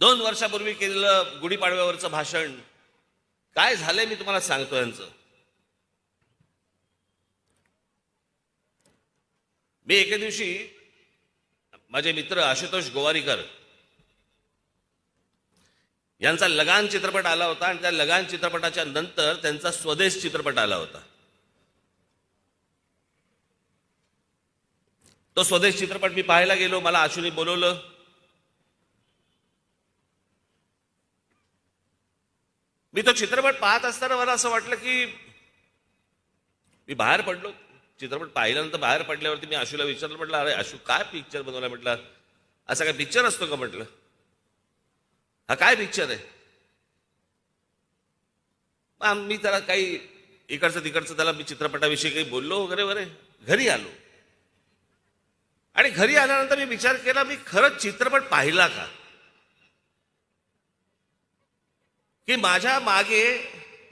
2 वर्षापूर्वी केलेलं गुढीपाडव्यावरचं भाषण काय झालंय मी तुम्हाला सांगतो. यांचं मी एके दिवशी माझे मित्र आशुतोष गोवारीकर यांचा लगान चित्रपट आला होता आणि त्या लगान चित्रपटाच्या नंतर त्यांचा स्वदेश चित्रपट आला होता. तो स्वदेश चित्रपट मी पाहायला गेलो. मला आशुने बोलवलं. मी तो चित्रपट पाहत असताना मला असं वाटलं की मी बाहेर पडलो. चित्रपट पाहिल्यानंतर बाहेर पडल्यावरती मी आशूला विचारलं, म्हटलं अरे आशू काय पिक्चर बनवला? म्हटलं असा काय पिक्चर असतो का? म्हटलं हा काय पिक्चर आहे? मी त्याला काही इकडचं तिकडचं त्याला मी चित्रपटाविषयी काही बोललो वगैरे वगैरे. घरी आलो आणि घरी आल्यानंतर मी विचार केला, मी खरंच चित्रपट पाहिला का? की माझ्या मागे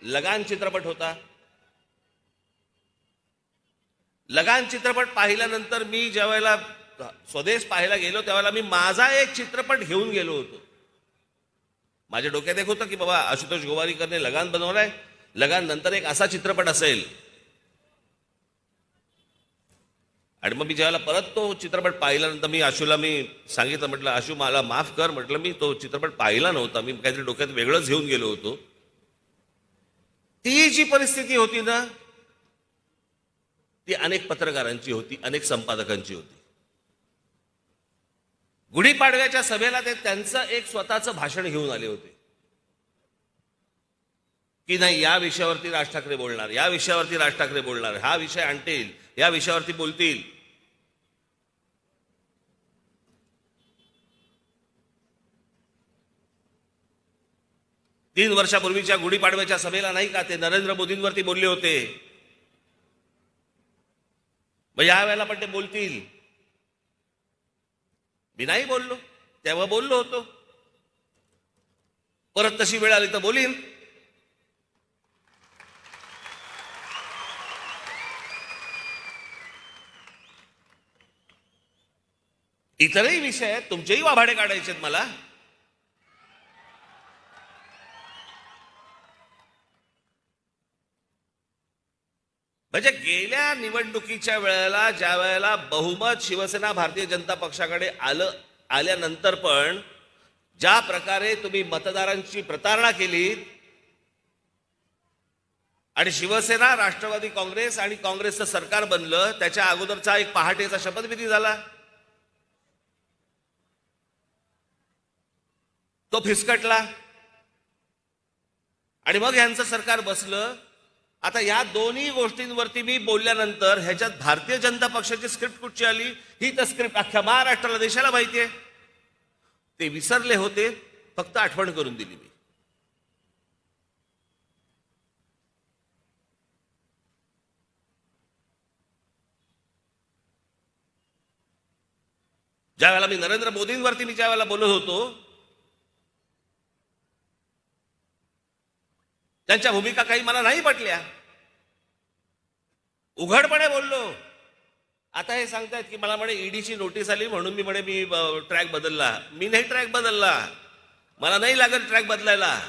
लगान चित्रपट होता. लगान चित्रपट पाहिल्यानंतर मी ज्या वेळेला स्वदेश पाहायला गेलो त्यावेळेला मी माझा एक चित्रपट घेऊन गेलो होतो. माझ्या डोक्यात एक होतं की बाबा आशुतोष गोवारीकरने लगान बनवलाय, लगान नंतर एक असा चित्रपट असेल. आणि मग मी ज्यावेळेला परत तो चित्रपट पाहिल्यानंतर मी आशूला मी सांगितलं, म्हटलं आशू मला माफ कर, म्हटलं मी तो चित्रपट पाहिला नव्हता, मी काहीतरी डोक्यात वेगळंच घेऊन गेलो होतो. ती जी परिस्थिती होती ना ती अनेक पत्रकारांची होती, अनेक संपादकांची होती. गुढीपाडव्याच्या सभेला ते त्यांचं एक स्वतःचं भाषण घेऊन आले होते की नाही या विषयावरती राज ठाकरे बोलणार, या विषयावरती राज ठाकरे बोलणार, हा विषय आणतील, या विषयावरती बोलतील. तीन वर्षापूर्वीच्या गुढीपाडव्याच्या सभेला नाही का ते नरेंद्र मोदींवरती बोलले होते. मग या वेळेला पण ते बोलतील. मी नाही बोललो, तेव्हा बोललो होतो. परत तशी वेळ आली तर बोलीन. इतरही विषय आहेत, तुमचेही वाभाडे काढायचे आहेत मला. म्हणजे गेल्या निवडणुकीच्या वेळेला ज्या वेळेला बहुमत शिवसेना भारतीय जनता पक्षाकडे आल्यानंतर पण ज्या प्रकारे तुम्ही मतदारांची प्रतारणा केली आणि शिवसेना, राष्ट्रवादी काँग्रेस आणि काँग्रेसचं सरकार बनलं, त्याच्या अगोदरचा एक पहाटेचा शपथविधी झाला, तो फिसकटला आणि मग यांचं सरकार बसलं. आता या दोन्ही गोष्टींवरती मी बोलल्यानंतर ह्याच्यात भारतीय जनता पक्षाची स्क्रिप्ट कुठची आली? ही तर स्क्रिप्ट अख्ख्या महाराष्ट्राला, देशाला माहिती आहे. ते विसरले होते, फक्त आठवण करून दिली मी. ज्या वेळेला मी नरेंद्र मोदींवरती मी ज्या वेळेला बोलत होतो त्यांच्या भूमिका काही मला नाही पटल्या, उघडपणे बोललो. आता हे सांगतायत की मला म्हणे ईडीची नोटीस आली म्हणून मी म्हणे मी ट्रॅक बदलला. मी नाही ट्रॅक बदलला, मला नाही लागत ट्रॅक बदलायला.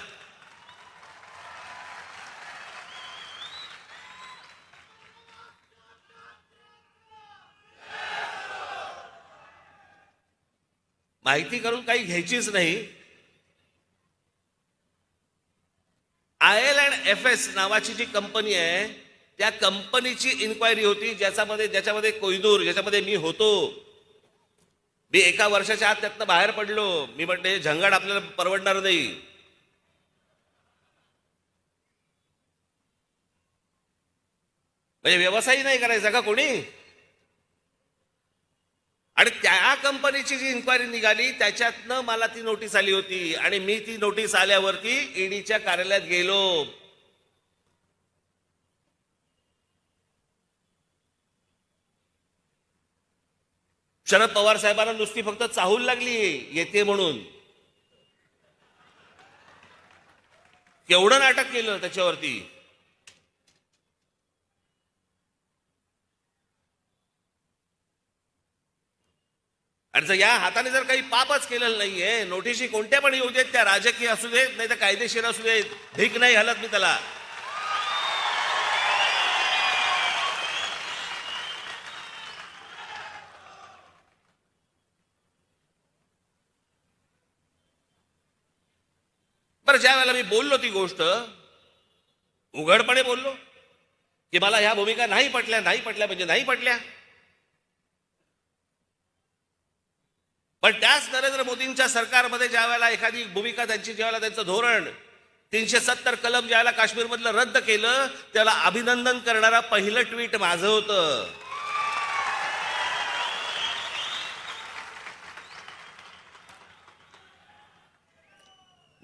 माहिती करून काही घ्यायचीच नाही. IL&FS नावाची जी कंपनी आहे त्या कंपनीची इन्क्वायरी होती, ज्याच्यामध्ये कोहिनूर, ज्याच्यामध्ये मी होतो. मी 1 वर्षाच्या आत त्यातनं बाहेर पडलो. मी म्हणते झंगाट आपल्याला परवडणार नाही. म्हणजे व्यवसाय नाही करायचा का कोणी? आणि त्या कंपनीची जी इन्क्वायरी निघाली त्याच्यातनं मला ती नोटीस आली होती आणि मी ती नोटीस आल्यावरती ईडीच्या कार्यालयात गेलो. शरद पवार साहेबांना नुसती फक्त चाहूल लागली येते म्हणून. केवढं नाटक केलं त्याच्यावरती. आणि जर या हाताने जर काही पापच केलेलं नाहीये, नोटीशी कोणत्या पण येऊ देत, त्या राजकीय असू देत नाही तर कायदेशीर असू देत, ढीक नाही हलत मी त्याला. बरं, ज्या वेळेला मी बोललो ती गोष्ट उघडपणे बोललो की मला ह्या भूमिका नाही पटल्या म्हणजे नाही पटल्या, पण त्याच नरेंद्र मोदींच्या सरकारमध्ये ज्या वेळेला एखादी भूमिका त्यांची, ज्या वेळेला त्यांचं धोरण 370 कलम ज्या वेळेला काश्मीरमधलं रद्द केलं, त्याला अभिनंदन करणारा पहिलं ट्विट माझं होतं.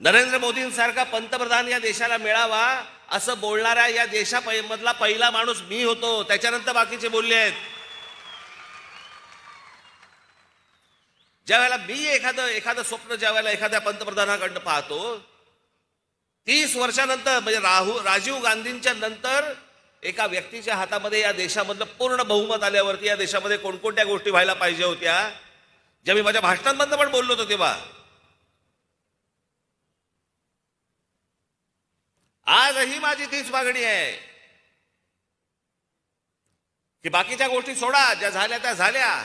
नरेंद्र मोदींसारखा पंतप्रधान या देशाला मिळावा असं बोलणाऱ्या या देशामधला पहिला माणूस मी होतो. त्याच्यानंतर बाकीचे बोलले आहेत. ज्या वेळेला मी एखादं स्वप्न ज्या वेळेला एखाद्या पंतप्रधानाकडनं पाहतो, 30 वर्षानंतर म्हणजे राजीव गांधींच्या नंतर एका व्यक्तीच्या हातामध्ये या देशामधलं पूर्ण बहुमत आल्यावरती या देशामध्ये कोणकोणत्या गोष्टी व्हायला पाहिजे होत्या, ज्या मी माझ्या भाषणांमधनं पण बोललो होतो तेव्हा, आजही माझी तीच मागणी आहे की बाकीच्या गोष्टी सोडा, ज्या झाल्या त्या झाल्या,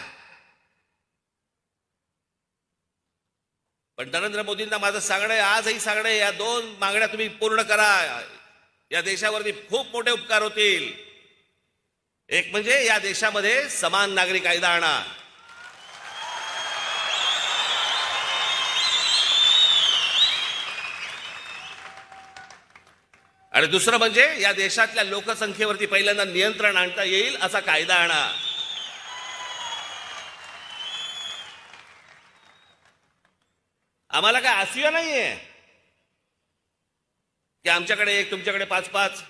पण नरेंद्र मोदींना माझं सांगणं आहे, आजही सांगणं आहे, या 2 मागण्या तुम्ही पूर्ण करा. या देशावरती खूप मोठे उपकार होतील. एक म्हणजे या देशामध्ये समान नागरी कायदा आणा, आणि दुसरं म्हणजे या देशातल्या लोकसंख्येवरती पहिल्यांदा नियंत्रण आणता येईल असा कायदा आणा. आम्हाला काय आसिया नाहीये की आमच्याकडे 1 तुमच्याकडे 5-5.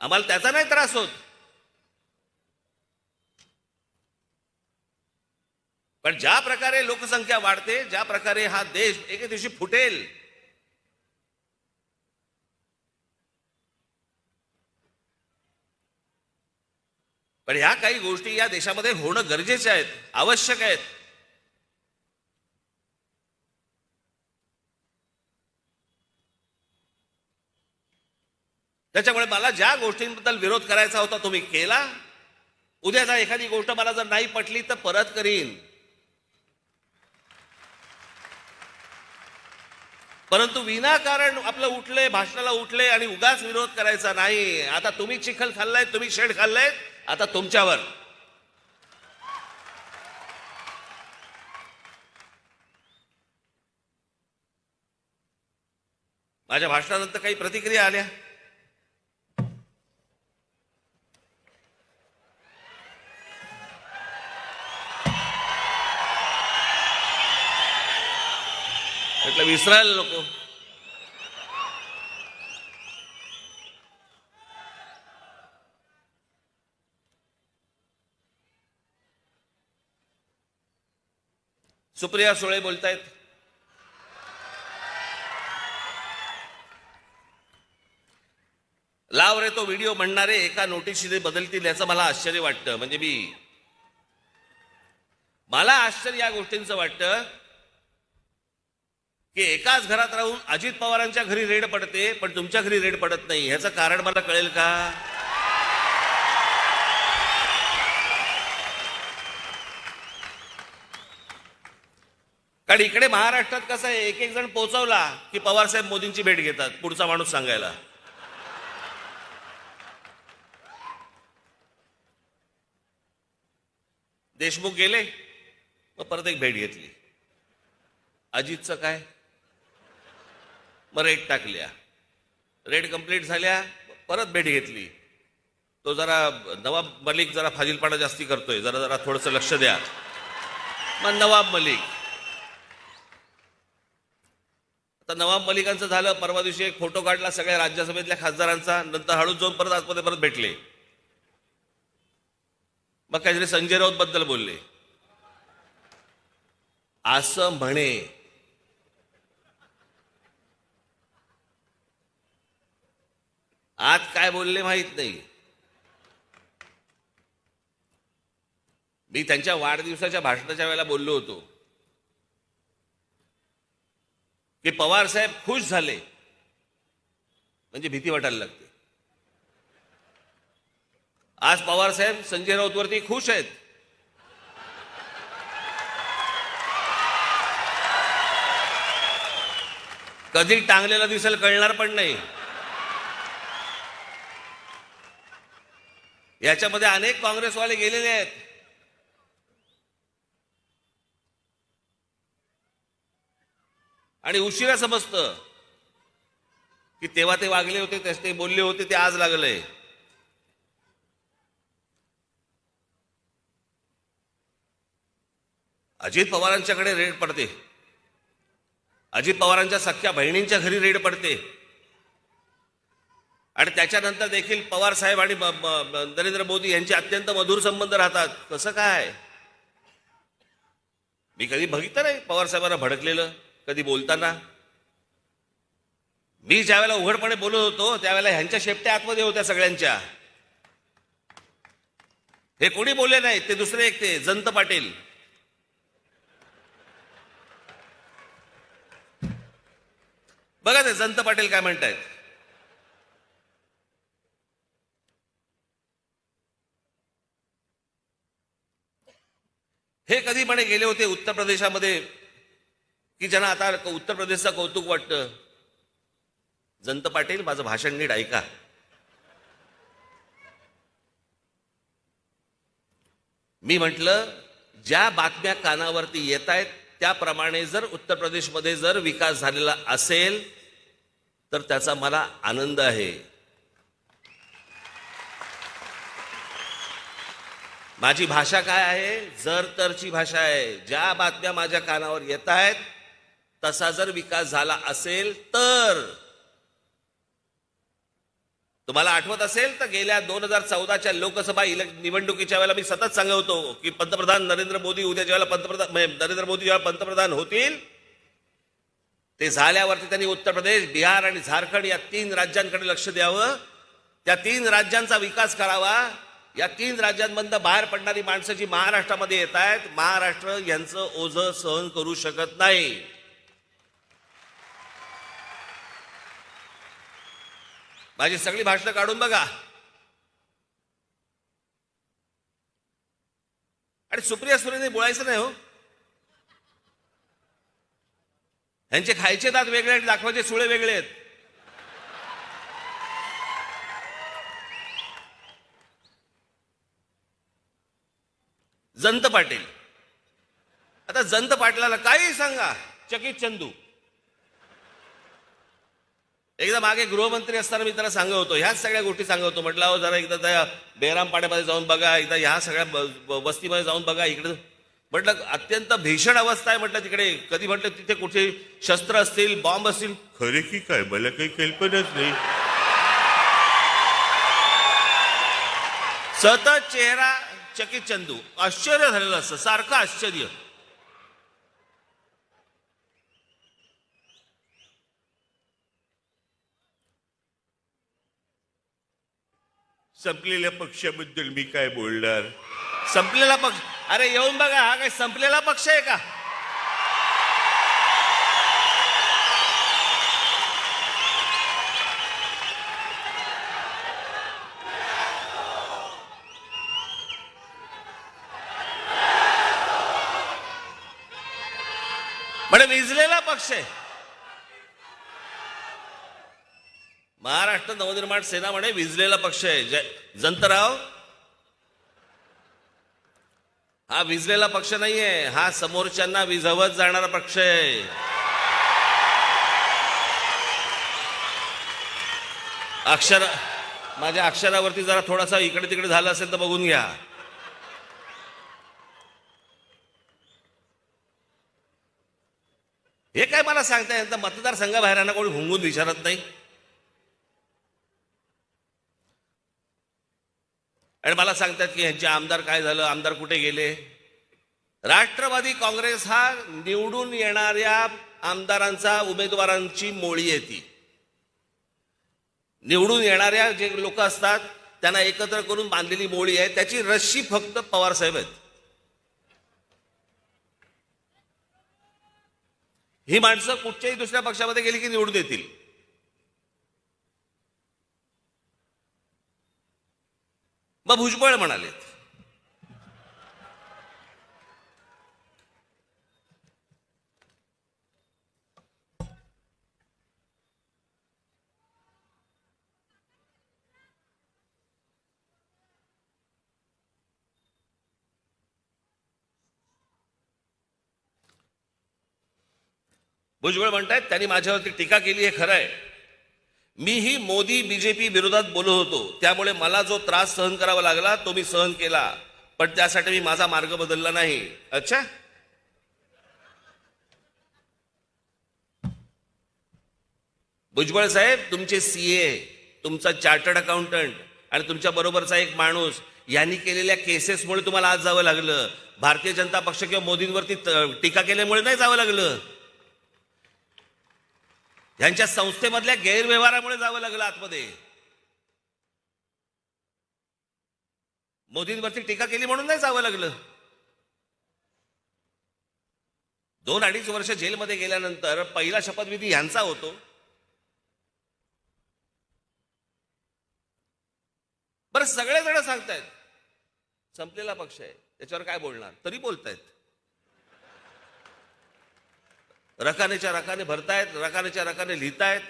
आम्हाला त्याचा नाही त्रास होत, पण ज्या प्रकारे लोकसंख्या वाढते, ज्या प्रकारे हा देश एके दिवशी फुटेल, पण ह्या काही गोष्टी या देशामध्ये होणं गरजेच्या आहेत, आवश्यक आहेत. त्याच्यामुळे मला ज्या गोष्टींबद्दल विरोध करायचा होता तो मी केला. उद्या जर एखादी गोष्ट मला जर नाही पटली तर परत करीन, परंतु विनाकारण आपलं उठले, भाषणाला उठले आणि उगाच विरोध करायचा नाही. आता तुम्ही चिखल खाल्लाय, तुम्ही शेड खाल्लाय, आता तुमच्यावर. माझ्या भाषणानंतर काही प्रतिक्रिया आल्या. म्हटलं विसरायला नको. सुप्रिया सुळे बोलतायत, लाव रे तो व्हिडिओ म्हणणारे एका नोटीशीने बदलतील याचं मला आश्चर्य वाटतं. म्हणजे मला आश्चर्य या गोष्टींचं वाटतं की एकाच घरात राहून अजित पवारांच्या घरी रेड पडते पण तुमच्या घरी रेड पडत नाही. ह्याचं कारण मला कळेल का? कारण इकडे महाराष्ट्रात कसं आहे, एक जण पोहोचवला की पवार साहेब मोदींची भेट घेतात पुढचा माणूस सांगायला. देशमुख गेले, मग परत एक भेट घेतली. अजितचं काय, मग रेड टाकल्या, रेड कंप्लीट झाल्या, परत भेट घेतली. तो जरा नवाब मलिक जरा फाजीलपणा जास्ती करतोय, जरा जरा थोडंसं लक्ष द्या. मग नवाब मलिक, आता नवाब मलिकांचं झालं. परवा दिवशी एक फोटो काढला सगळ्या राज्यसभेतल्या खासदारांचा, नंतर हळूच जाऊन परत आतमध्ये परत भेटले. मग काहीतरी संजय राऊत बद्दल बोलले. असं म्हणे आज काय बोलले माहित नाही. मी त्यांच्या वाढदिवसाच्या भाषणाच्या वेळेला बोललो होतो की पवार साहेब खुश झाले म्हणजे भीती वाटायला लागते. आज पवार साहेब संजय राऊतवरती खुश आहेत. कधी टांगलेला दिसेल कळणार पण नाही. याच्यामध्ये अनेक काँग्रेसवाले गेलेले आहेत. आणि उशिरा समजतं की तेव्हा ते वागले होते, ते बोलले होते, ते आज लागलंय. अजित पवारांच्याकडे रेड पडते, अजित पवारांच्या सख्या बहिणींच्या घरी रेड पडते, आणि त्याच्यानंतर देखील पवार साहेब आणि नरेंद्र मोदी यांचे अत्यंत मधुर संबंध राहतात. कसं काय? मी कधी बघितलं नाही पवार साहेबांना भडकलेलं कधी बोलताना. मी ज्या वेळेला उघडपणे बोलत होतो त्यावेळेला ह्यांच्या शेपट्या आतमध्ये होत्या सगळ्यांच्या. हे कोणी बोलले नाही, ते दुसरे एक ते जयंत पाटील. बघा ते जयंत पाटील काय म्हणतायत. हे कधी म्हणे गेले होते उत्तर प्रदेशामध्ये की ज्यांना आता उत्तर प्रदेशचा कौतुक वाटतं. जयंत पाटील, माझं भाषण नीट ऐका. मी म्हटलं ज्या बातम्या कानावरती येत आहेत त्याप्रमाणे जर उत्तर प्रदेशमध्ये जर विकास झालेला असेल तर त्याचा मला आनंद आहे. माझी भाषा काय आहे? जर तरची भाषा आहे. ज्या बातम्या माझ्या कानावर येत आहेत तसा जर विकास झाला असेल तर. तुम्हाला आठवत असेल तर गेल्या 2014च्या लोकसभा निवडणुकीच्या वेळेला मी सतत सांगत होतो की पंतप्रधान नरेंद्र मोदी उद्या नरेंद्र मोदी जेव्हा पंतप्रधान होतील ते झाल्यावरती त्यांनी उत्तर प्रदेश, बिहार आणि झारखंड या 3 राज्यांकडे लक्ष द्यावं. त्या 3 राज्यांचा विकास करावा. या 3 राज्यांमधून बाहेर पडणारी माणसं जी महाराष्ट्रामध्ये येत आहेत, महाराष्ट्र यांचं ओझं सहन करू शकत नाही. माझी सगळी भाषणं काढून बघा. आणि सुप्रिया सुळेंनी बोलायचं नाही हो. यांचे खायचे दात वेगळे आणि दाखवायचे सुळे वेगळे आहेत. जयंत पाटील, आता जयंत पाटलाला काही सांगा, चकित चंदू. एकदा मागे गृहमंत्री असताना मी त्याला सांगत होतो, ह्याच सगळ्या गोष्टी सांगत होतो. म्हटलं अहो जरा एकदा त्या बेराम पाड्यामध्ये जाऊन बघा, एकदा ह्या सगळ्या वस्तीमध्ये जाऊन बघा. इकडे म्हटलं अत्यंत भीषण अवस्था आहे म्हटलं तिकडे. कधी म्हटलं तिथे कुठे शस्त्र असतील, बॉम्ब असतील. खरे की काय मला काही कल्पनाच नाही. सतत चेहरा चकित चंदू. आश्चर्य झालेलं असतं, सारखं आश्चर्य. संपलेल्या पक्षाबद्दल मी काय बोलणार? संपलेला पक्ष, अरे येऊन बघा, हा काय संपलेला पक्ष आहे का? म्हणजे विजलेला पक्ष आहे. महाराष्ट्र नवनिर्माण सेना म्हणे विजलेला पक्ष आहे. जयंतराव, हा विजलेला पक्ष नाहीये, हा समोरच्यांना विझवत जाणारा पक्ष आहे. माझ्या अक्षरावरती जरा थोडासा इकडे तिकडे झालं असेल तर बघून घ्या. हे काय मला सांगताय? यांचा मतदारसंघाबाहेरांना कोणी हुंगून विचारत नाही. आणि मला सांगतात की ह्यांचे आमदार काय झालं, आमदार कुठे गेले. राष्ट्रवादी काँग्रेस हा निवडून येणाऱ्या आमदारांचा, उमेदवारांची मोळी आहे. ती निवडून येणाऱ्या जे लोक असतात त्यांना एकत्र करून बांधलेली मोळी आहे. त्याची रस्सी फक्त पवार साहेब आहेत. ही माणसं कुठच्याही दुसऱ्या पक्षामध्ये गेली की निवडून येतील. मग भुजबळ म्हणालेत भुजबळ म्हणतायत त्यांनी माझ्यावरती टीका केली हे खरं आहे. मीही मोदी बीजेपी विरोधात बोलत होतो, त्यामुळे मला जो त्रास सहन करावा लागला तो मी सहन केला, पण त्यासाठी मी माझा मार्ग बदलला नाही. अच्छा, भुजबळ साहेब, तुमचे सीए, तुमचा चार्टर्ड अकाउंटंट आणि तुमच्या बरोबरचा एक माणूस यांनी केलेल्या केसेसमुळे तुम्हाला आज जावं लागलं. भारतीय जनता पक्ष किंवा मोदींवरती टीका केल्यामुळे नाही जावं लागलं. यांच्या संस्थेमधल्या गैरव्यवहारामुळे जावं लागलं आतमध्ये. मोदींवरती टीका केली म्हणून नाही जावं लागलं. 2-2.5 वर्ष जेलमध्ये गेल्यानंतर पहिला शपथविधी यांचा होतो. बरं, सगळेजण सांगतायत संपलेला पक्ष आहे, त्याच्यावर काय बोलणार, तरी बोलतायत. रकानेच्या रकाने भरतायत, रकानेच्या रकाने लिहितायत.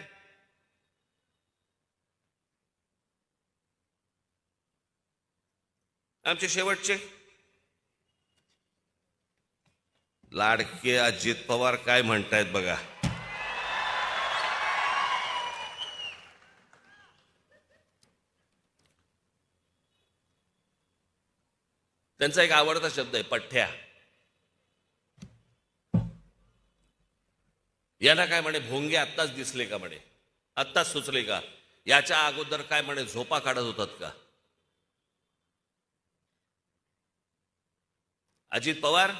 आमचे शेवटचे लाडके अजित पवार काय म्हणतायत बघा. त्यांचा एक आवडता शब्द आहे पठ्ठ्या. यांना काय म्हणे, भोंगे आत्ताच दिसले का म्हणे, आत्ताच सुचले का, याच्या अगोदर काय म्हणे झोपा काढत होतात का. अजित पवार,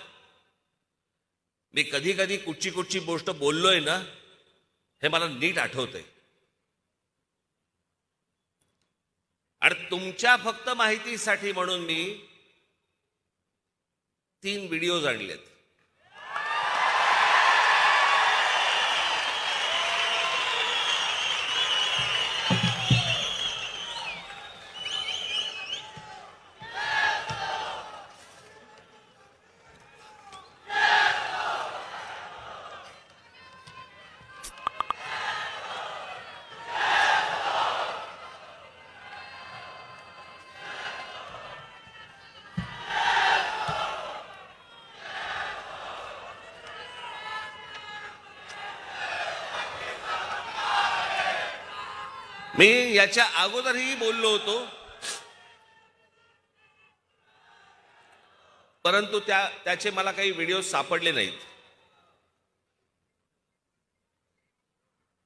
मी कधी कधी कुठची गोष्ट बोललोय ना, हे मला नीट आठवतंय. आणि तुमच्या फक्त माहितीसाठी म्हणून मी 3 व्हिडिओज आणलेत. मी याच्या अगोदरही बोललो होतो, परंतु त्याचे मला काही व्हिडिओ सापडले नाहीत.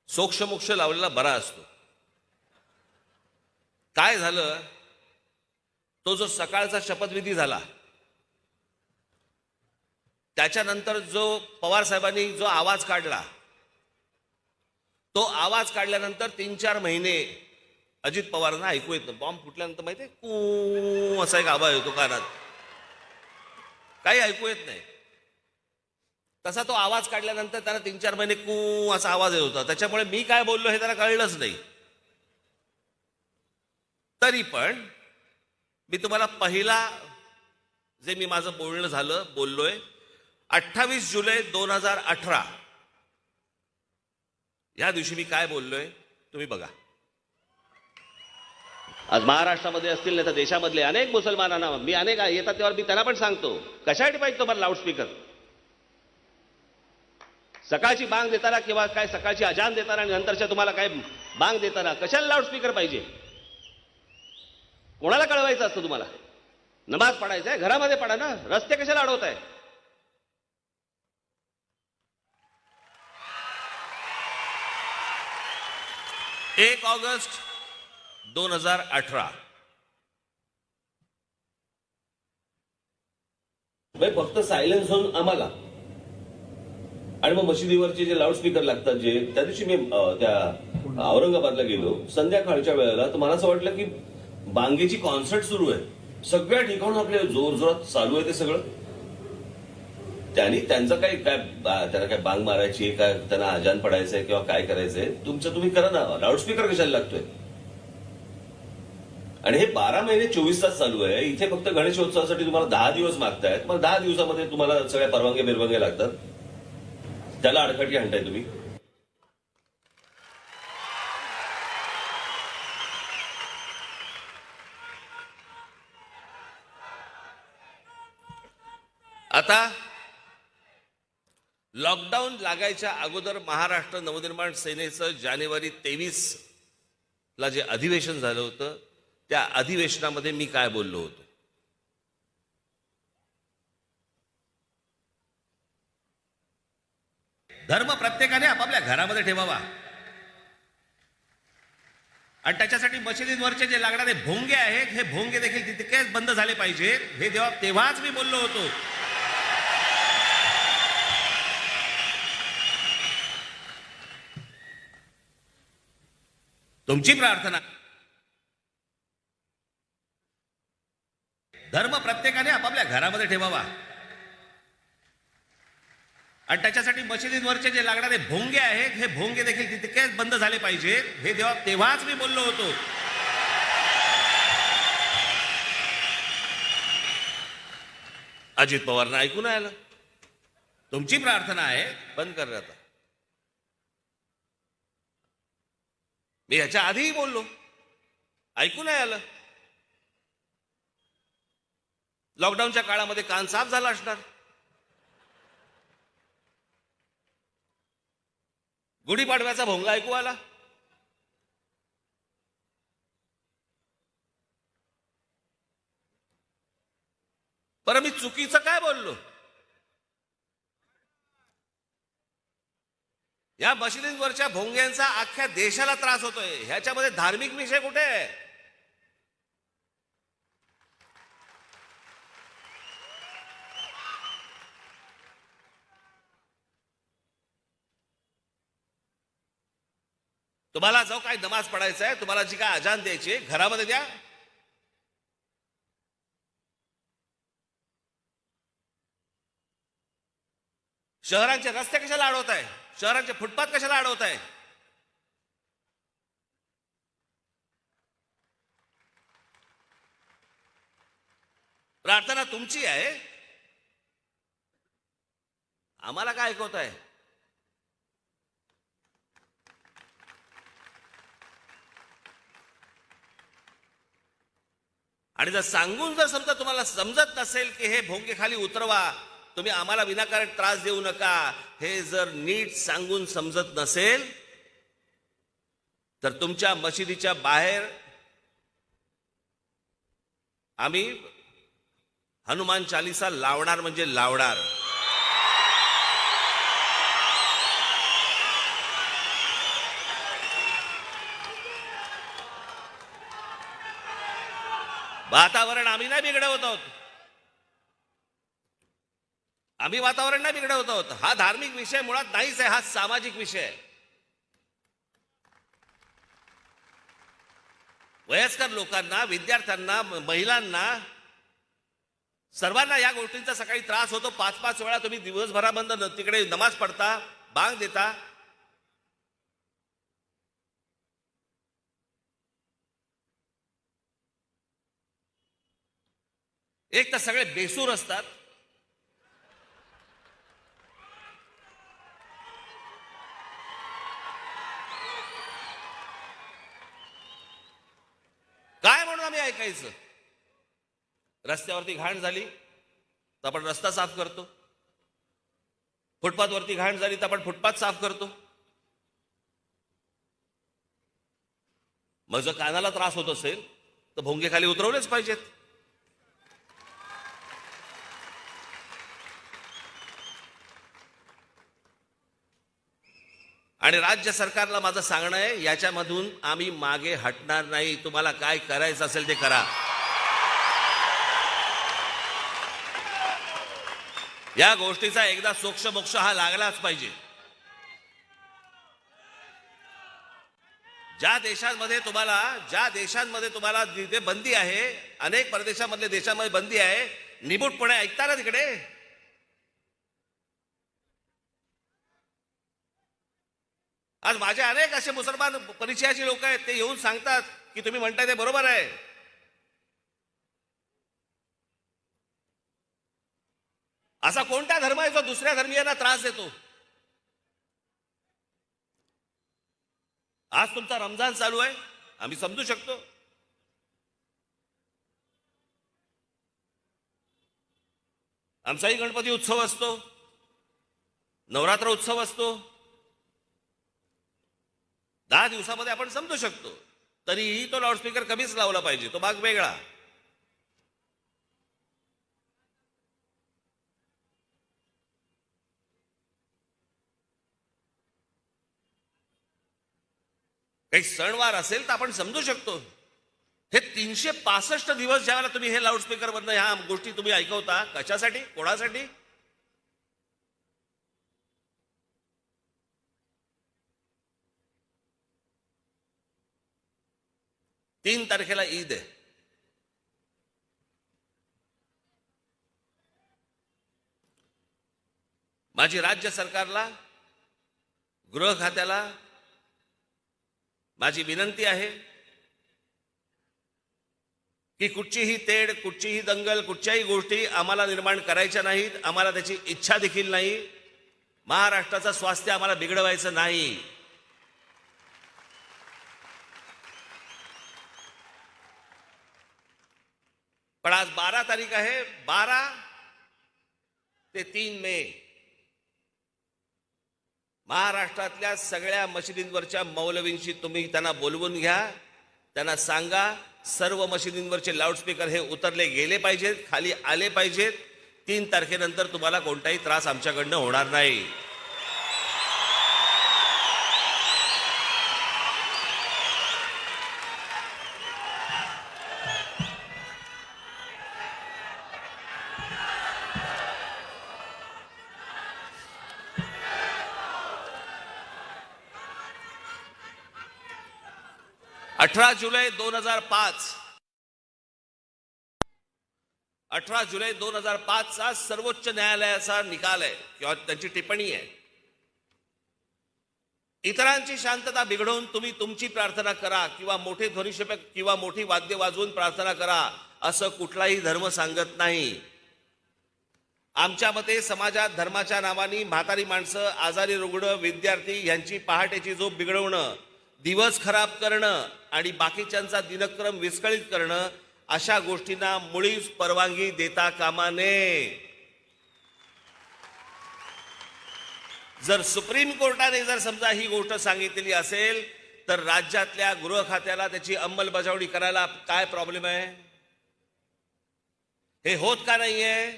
सोक्षमोक्ष लावलेला बरा असतो. काय झालं, तो जो सकाळचा शपथविधी झाला त्याच्यानंतर जो पवार साहेबांनी जो आवाज काढला, तो आवाज काढल्यानंतर 3-4 महिने अजित पवारांना ऐकू येत नाही. बॉम्ब फुटल्यानंतर माहितीये कू असा एक आवाज येतो कानात, काही ऐकू येत नाही. तसा तो आवाज काढल्यानंतर त्यांना 3-4 महिने कू असा आवाज येत होता. त्याच्यामुळे मी काय बोललो हे त्यांना कळलंच नाही. तरी पण मी तुम्हाला पहिला जे मी माझं बोलणं बोललोय 28 जुलै 2018 या दिवशी मी काय बोललोय तुम्ही बघा. आज महाराष्ट्रामध्ये असतील नाही तर देशामधले अनेक मुसलमानांना मी अनेक येतात तेव्हा मी त्यांना पण सांगतो, कशासाठी पाहिजे तुम्हाला लाऊडस्पीकर. सकाळची बांग देताना किंवा काय सकाळची अजान देताना आणि नंतरच्या तुम्हाला काय बांग देताना कशाला लाऊडस्पीकर पाहिजे. कोणाला कळवायचं असतं तुम्हाला. नमाज पडायचं आहे घरामध्ये पडा ना, रस्ते कशाला अडवताय. 1 ऑगस्ट 2018 फक्त सायलेन्स होऊन आम्हाला आणि मग मशिदीवरचे जे लाऊडस्पीकर लागतात जे त्या दिवशी मी त्या औरंगाबादला गेलो संध्याकाळच्या वेळेला, तर मला असं वाटलं की बांगेची कॉन्सर्ट सुरू आहे. सगळ्या ठिकाणून आपल्या जोर जोरात चालू आहे ते सगळं. त्यांनी त्यांचं काही काय त्यांना काय बांग मारायची काय त्यांना आजान पडायचंय किंवा काय करायचंय तुमचं तुम्ही करा ना. लाऊडस्पीकर कशाला लागतोय? आणि हे 12 महिने 24 तास चालू आहे. इथे फक्त गणेशोत्सवासाठी तुम्हाला 10 दिवस मागतायत. मग 10 दिवसामध्ये तुम्हाला सगळ्या परवानगी बिरवानगी लागतात. त्याला अडखटी आणताय तुम्ही. आता लॉकडाऊन लागायच्या अगोदर महाराष्ट्र नवनिर्माण सेनेचं जानेवारी 23 ला जे अधिवेशन झालं होतं त्या अधिवेशनामध्ये मी काय बोललो होतो? धर्म प्रत्येकाने आपापल्या घरामध्ये ठेवावा आणि त्याच्यासाठी मशिदींवरचे जे लागणारे भोंगे आहेत हे भोंगे देखील तितकेच बंद झाले पाहिजेत. हे तेव्हाच मी बोललो होतो. तुमची प्रार्थना, धर्म प्रत्येकाने आपापल्या घरामध्ये ठेवावा आणि त्याच्यासाठी मशिदींवरचे जे लागणारे भोंगे आहेत हे भोंगे देखील तितकेच बंद झाले पाहिजेत. हे तेव्हाच मी बोललो होतो. अजित पवारना ऐकू नाही आलं. तुमची प्रार्थना आहे बंद कर आता. मी ह्याच्या आधीही बोललो, ऐकू नाही आलं. लॉकडाऊनच्या काळामध्ये कान साफ झाला असणार. गुढीपाडव्याचा भोंगा ऐकू आला. बरं मी चुकीचं काय बोललो? या मशिदींवरच्या भोंग्यांचा अख्ख्या देशाला त्रास होतोय. ह्याच्यामध्ये धार्मिक विषय कुठे आहे? तुम्हाला जो काय नमाज पडायचा आहे, तुम्हाला जी काय अजान द्यायची घरामध्ये द्या. शहरांचे रस्ते कशाला अडवताय? शहरांचे फुटपाथ कशाला अडवताय? प्रार्थना तुमची आहे, आम्हाला काय ऐकवताय? आणि जर सांगून जर समजा तुम्हाला समजत नसेल की हे भोंगे खाली उतरवा, तुम्ही आम्हाला विनाकारण त्रास देऊ नका, हे जर नीट सांगून समजत नसेल तर तुमच्या मशिदीच्या बाहेर आम्ही हनुमान चालीसा लावणार म्हणजे लावणार. वातावरण आम्ही नाही बिघडवत आहोत. आम्ही वातावरण नाही बिघडवत आहोत. हा धार्मिक विषय मुळात नाहीच आहे. हा सामाजिक विषय आहे. वयस्कर लोकांना, विद्यार्थ्यांना, महिलांना, सर्वांना या गोष्टींचा सकाळी त्रास होतो. 5-5 वेळा तुम्ही दिवसभराबंद तिकडे नमाज पडता, बांग देता. एक तर सगळे बेसूर असतात. काय म्हणून आम्ही ऐकायचं? रस्त्यावरती घाण झाली तर आपण रस्ता साफ करतो. फुटपाथवरती घाण झाली तर आपण फुटपाथ साफ करतो. मग जर कानाला त्रास होत असेल तर भोंगे खाली उतरवलेच पाहिजेत. आणि राज्य सरकारला माझं सांगणं आहे, याच्यामधून आम्ही मागे हटणार नाही. तुम्हाला काय करायचं असेल ते करा. या गोष्टीचा एकदा सोक्षमोक्ष हा लागलाच पाहिजे. ज्या देशांमध्ये तुम्हाला तिथे बंदी आहे, अनेक परदेशामधल्या देशांमध्ये बंदी आहे, निमूटपणे ऐकता ना तिकडे. आज माझे अनेक असे मुसलमान परिचयाचे लोक आहेत, ते येऊन सांगतात की तुम्ही म्हणताय ते बरोबर आहे. असा कोणता धर्म आहे जो दुसऱ्या धर्मीयांना त्रास देतो? आज तुमचा रमजान चालू आहे, आम्ही समजू शकतो. आमचाही गणपती उत्सव असतो, नवरात्र उत्सव असतो. 10 दिवसामध्ये आपण समजू शकतो. तरीही तो लाऊडस्पीकर कमीच लावला पाहिजे, तो भाग वेगळा. काही सणवार असेल तर आपण समजू शकतो. हे 365 दिवस ज्यावेळेला तुम्ही हे लाऊडस्पीकर मधनं ह्या गोष्टी तुम्ही ऐकवता, कशासाठी, कोणासाठी? 3 तारखेला ईद आहे. माझी राज्य सरकारला, गृह खात्याला माझी विनंती आहे की कुठचीही तेढ, कुठचीही दंगल, कुठच्याही गोष्टी आम्हाला निर्माण करायच्या नाहीत. आम्हाला त्याची इच्छा देखील नाही. महाराष्ट्राचं स्वास्थ्य आम्हाला बिघडवायचं नाही. पण आज 12 तारीख आहे. 12 ते 3 मे महाराष्ट्रातल्या सगळ्या मशिदींवरच्या मौलवींशी तुम्ही त्यांना बोलवून घ्या. त्यांना सांगा सर्व मशिदींवरचे लाऊडस्पीकर हे उतरले गेले पाहिजेत, खाली आले पाहिजेत. 3 तारखेनंतर तुम्हाला कोणताही त्रास आमच्याकडनं होणार नाही. अठरा जुलै 2005 चा सर्वोच्च न्यायालयाचा निकाल आहे किंवा त्यांची टिप्पणी आहे. इतरांची शांतता बिघडवून तुम्ही तुमची प्रार्थना करा किंवा मोठे ध्वनिक्षेपक किंवा मोठी वाद्य वाजवून प्रार्थना करा असं कुठलाही धर्म सांगत नाही. आमच्या मते समाजात धर्माच्या नावाने म्हातारी माणसं, आजारी रुग्ण, विद्यार्थी यांची पहाटेची झोप बिघडवणं, दिवस खराब करणं आणि बाकीच्यांचा दिनक्रम विस्कळीत करणं अशा गोष्टींना मुळीच परवानगी देता कामा नये. जर सुप्रीम कोर्टाने जर समजा ही गोष्ट सांगितलेली असेल तर राज्यातल्या गृह खात्याला त्याची अंमलबजावणी करायला काय प्रॉब्लेम आहे? हे होत का नाहीये?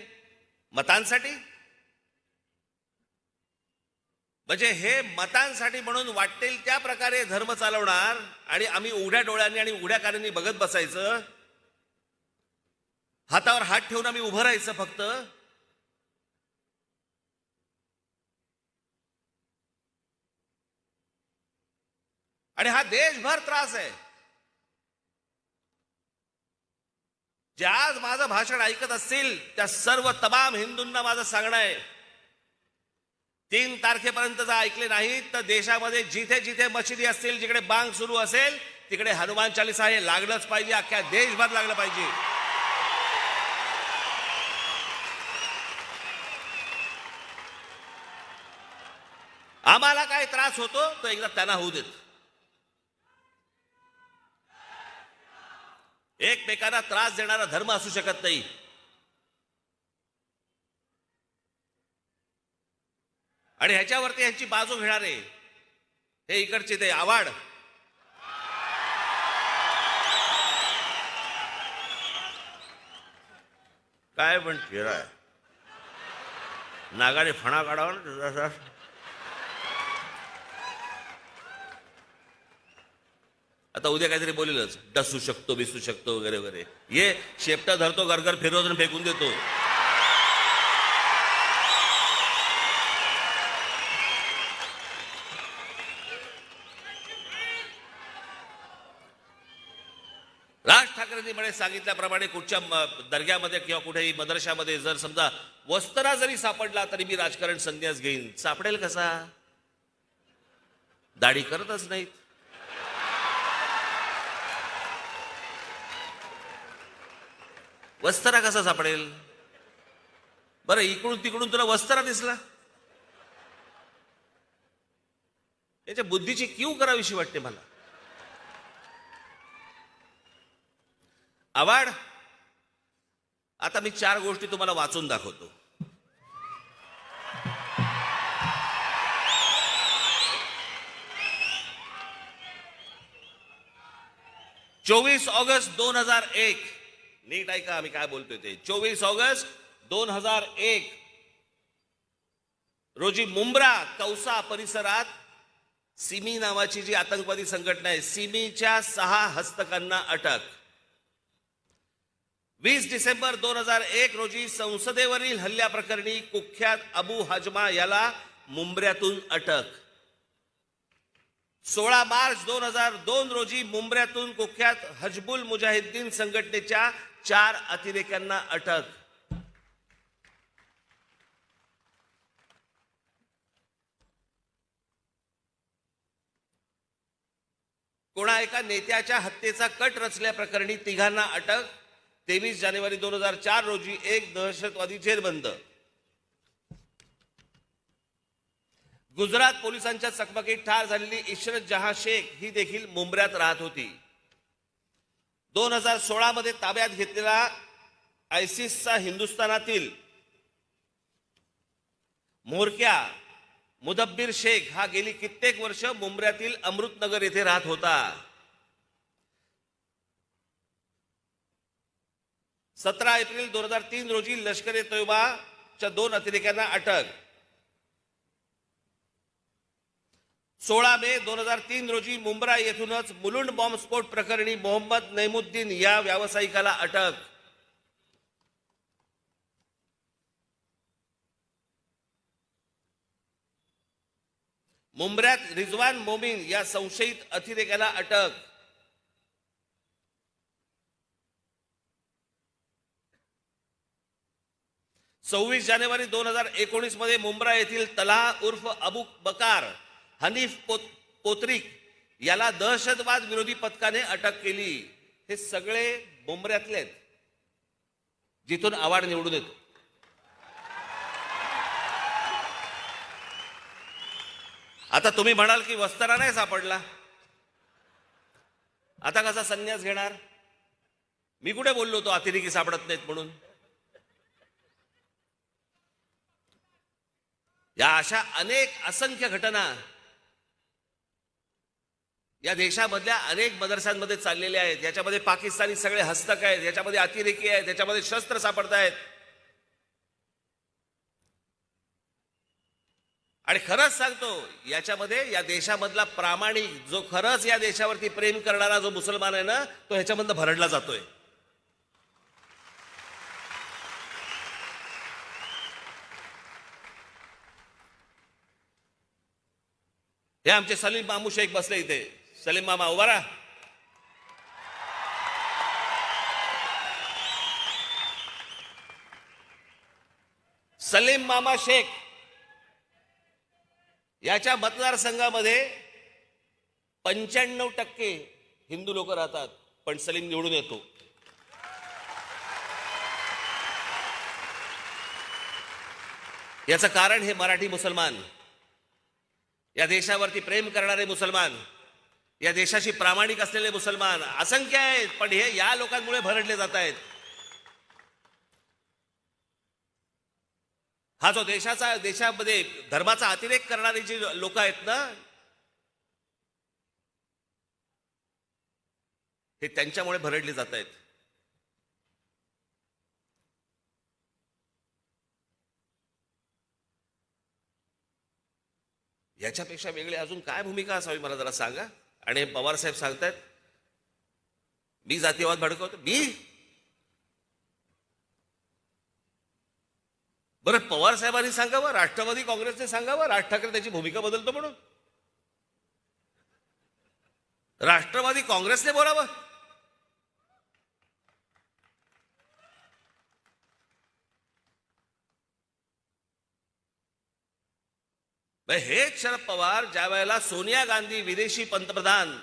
मतांसाठी? म्हणजे हे मतांसाठी म्हणून वाटेल त्या प्रकारे धर्म चालवणार आणि आम्ही उघड्या डोळ्यांनी आणि उघड्या कानांनी बघत बसायचं, हातावर हात ठेवून आम्ही उभं राहायचं फक्त. आणि हा देशभर त्रास आहे. जे आज माझं भाषण ऐकत असतील त्या सर्व तमाम हिंदूंना माझं सांगणं आहे, 3 तारखेपर्यंत जर ऐकले नाहीत तर देशामध्ये जिथे जिथे मशिदी असतील, जिकडे बांग सुरू असेल तिकडे हनुमान चालीसा हे लागलंच पाहिजे. अख्ख्या देशभर लागलं पाहिजे. आम्हाला काय त्रास होतो तो एकदा त्यांना होऊ देत. एकमेकांना त्रास देणारा धर्म असू शकत नाही. आणि ह्याच्यावरती यांची बाजू घेणारे हे इकडचे ते आवाड, काय पण फिराय नागाने फणा काढावा ना. आता उद्या काहीतरी बोलेलच, डसू शकतो, बिसू शकतो वगैरे वगैरे. ये शेपटा धरतो, गरगर फिरवतो, फेकून देतो. राज ठाकरेंनी म्हणे सांगितल्याप्रमाणे कुठच्या दर्ग्यामध्ये किंवा कुठेही मदरशामध्ये जर समजा वस्त्रा जरी सापडला तरी मी राजकारण संन्यास घेईन. सापडेल कसा? दाढी करतच नाहीत. वस्तारा कसा सापडेल बरं? इकडून तिकडून तुला वस्तारा दिसला? याच्या बुद्धीची कीव करावीशी वाटते मला. आवाड, आता मी 4 गोष्टी तुम्हाला वाचून दाखवतो. 24 ऑगस्ट 2001, नीट ऐका आम्ही काय बोलतोय ते. 24 ऑगस्ट 2001 रोजी मुंब्रा कौसा परिसरात सिमी नावाची जी आतंकवादी संघटना आहे, सिमीच्या 6 हस्तकांना अटक. 20 डिसेंबर 2001 रोजी संसदेवरील हल्ल्याप्रकरणी कुख्यात अबू हाजमा याला मुंब्र्यातून अटक. 16 मार्च 2002 रोजी मुंब्र्यातून कुख्यात हजबुल मुजाहिद्दीन संघटनेच्या 4 अतिरेक्यांना अटक. कोणा एका नेत्याच्या हत्येचा कट रचल्याप्रकरणी 3घांना अटक. 23 जानेवारी 2004 रोजी एक दहशतवादी जेरबंद. गुजरात पोलिसांच्या चकमकीत ठार झालेली इशरत जहां शेख ही देखील मुंब्र्यात राहत होती. 2016 मध्ये ताब्यात घेतलेला आयसिसचा हिंदुस्थानातील म्होरक्या मुदब्बीर शेख हा गेली कित्येक वर्ष मुंब्र्यातील अमृतनगर येथे राहत होता. 17 एप्रिल 2003 रोजी लष्कर ए तोयबाच्या 2 अतिरेक्यांना अटक. 16 मे 2003 रोजी मुंब्रा येथूनच मुलुंड बॉम्बस्फोट प्रकरणी मोहम्मद नैमुद्दीन या व्यावसायिकाला अटक. मुंब्र्यात रिजवान मोमीन या संशयित अतिरेक्याला अटक. सव्वीस जानेवारी 2019 मध्ये मुंब्रा येथील तलाह उर्फ अबू बकार हनीफ पोत्रिक याला दहशतवाद विरोधी पथकाने अटक केली. हे सगळे मुंब्र्यातले आहेत, जिथून आवाड निवडून येतो. आता तुम्ही म्हणाल की वस्तारा नाही सापडला, आता कसा संन्यास घेणार? मी कुठे बोललो होतो अतिरेकी सापडत नाहीत म्हणून? या अशा अनेक असंख्य घटना या देशामधल्या अनेक मदरसांमध्ये चाललेल्या आहेत. याच्यामध्ये पाकिस्तानी सगळे हस्तक आहेत, याच्यामध्ये अतिरेकी आहेत, याच्यामध्ये शस्त्र सापडत आहेत. आणि खरंच सांगतो, याच्यामध्ये या देशामधला प्रामाणिक जो खरंच या देशावरती प्रेम करणारा जो मुसलमान आहे ना, तो ह्याच्यामधनं भरडला जातोय. हे आमचे सलीम मामू शेख बसले इथे. सलीम मामा उभा राहा. सलीम मामा शेख याच्या मतदारसंघामध्ये 95% हिंदू लोक राहतात, पण सलीम निवडून येतो. याचं कारण हे मराठी मुसलमान, या देशावरती प्रेम करणारे मुसलमान, या देशाशी प्रामाणिक असलेले मुसलमान असंख्य आहेत, पण हे या लोकांमुळे भरडले जात आहेत. हा जो देशामध्ये धर्माचा अतिरेक करणारी जी लोक आहेत ना, हे त्यांच्यामुळे भरडली जात आहेत. याच्यापेक्षा वेगळी अजून काय भूमिका असावी मला जरा सांगा. आणि पवार साहेब सांगतायत मी जातीयवाद भडकवतो. बरं, पवार साहेबांनी सांगावं, राष्ट्रवादी काँग्रेसने सांगावं राज ठाकरे त्याची भूमिका बदलतो म्हणून. राष्ट्रवादी काँग्रेसने बोलावं. हेच शरद पवार ज्या वेळेला सोनिया गांधी विदेशी पंतप्रधान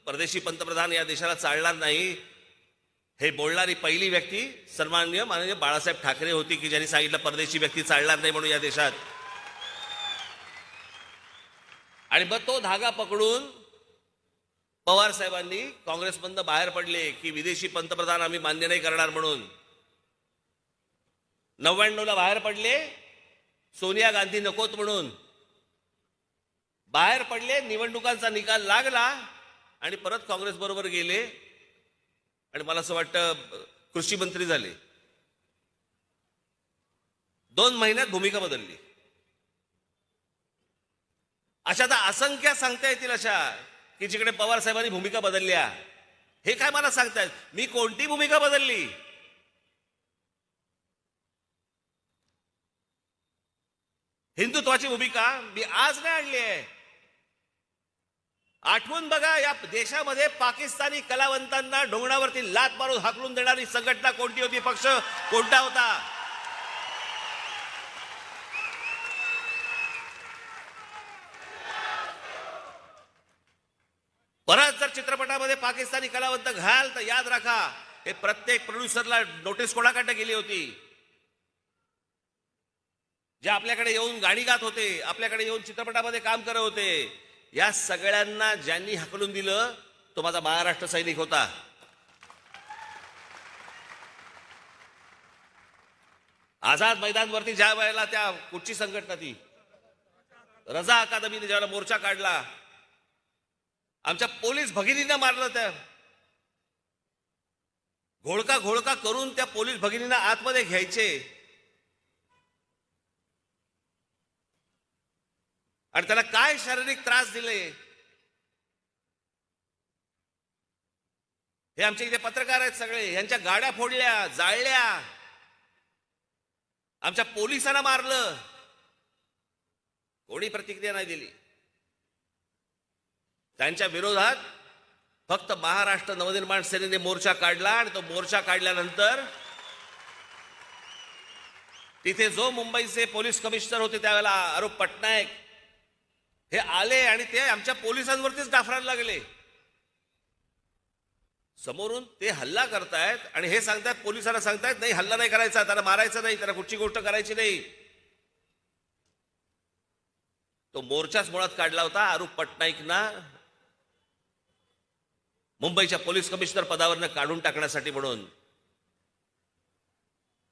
परदेशी पंतप्रधान या देशाला चालणार नाही हे बोलणारी पहिली व्यक्ती सन्माननीय माननीय बाळासाहेब ठाकरे होती की ज्यांनी सांगितलं परदेशी व्यक्ती चालणार नाही म्हणून या देशात. आणि मग तो धागा पकडून पवार साहेबांनी काँग्रेसमधनं बाहेर पडले की विदेशी पंतप्रधान आम्ही मान्य नाही करणार म्हणून. 99ला बाहेर पडले, सोनिया गांधी नकोत म्हणून बाहेर पडले. निवडणुकांचा निकाल लागला आणि परत काँग्रेस बरोबर गेले आणि मला असं वाटतं कृषी मंत्री झाले. 2 महिन्यात भूमिका बदलली. अशा तर असंख्य सांगता येतील अशा की जिकडे पवार साहेबांनी भूमिका बदलल्या. हे काय मला सांगतायत मी कोणती भूमिका बदलली? हिंदुत्वाची भूमिका मी आज नाही आणली आहे. आठवून बघा, या देशामध्ये पाकिस्तानी कलावंतांना ढोंगणावरती लात मारून हाकलून देणारी संघटना कोणती होती, पक्ष कोणता होता? परत जर चित्रपटामध्ये पाकिस्तानी कलावंत घाल तर याद राखा हे प्रत्येक प्रोड्युसरला नोटीस कोणाकडे गेली होती? जे आपल्याकडे येऊन गाणी गात होते, आपल्याकडे येऊन चित्रपटामध्ये काम करत होते, या सगळ्यांना ज्यांनी हाकलून दिलं तो माझा महाराष्ट्र सैनिक होता. आझाद मैदानवरती ज्या वेळेला त्या कुठची संघटना ती रजा अकादमीने ज्यावेळेला मोर्चा काढला, आमच्या पोलीस भगिनींना मारलं. त्या घोळका करून त्या पोलीस भगिनींना आतमध्ये घ्यायचे आणि त्याला काय शारीरिक त्रास दिले हे आमचे इथे पत्रकार आहेत सगळे. यांच्या गाड्या फोडल्या, जाळल्या, आमच्या पोलिसांना मारलं, कोणी प्रतिक्रिया नाही दिली. त्यांच्या विरोधात फक्त महाराष्ट्र नवनिर्माण सेनेने मोर्चा काढला आणि तो मोर्चा काढल्यानंतर तिथे जो मुंबईचे पोलीस कमिशनर होते त्यावेळेला आरोप पटनायक हे आले आणि ते आमच्या पोलिसांवरतीच डाफरायला लागले. समोरून ते हल्ला करतायत आणि हे सांगतायत, पोलिसांना सांगतायत नाही हल्ला नाही करायचा, त्याला मारायचं नाही, त्याला कुठची गोष्ट करायची नाही. तो मोर्चाच मुळात काढला होता आरोप पटनाईकना मुंबईच्या पोलीस कमिशनर पदावरनं काढून टाकण्यासाठी म्हणून.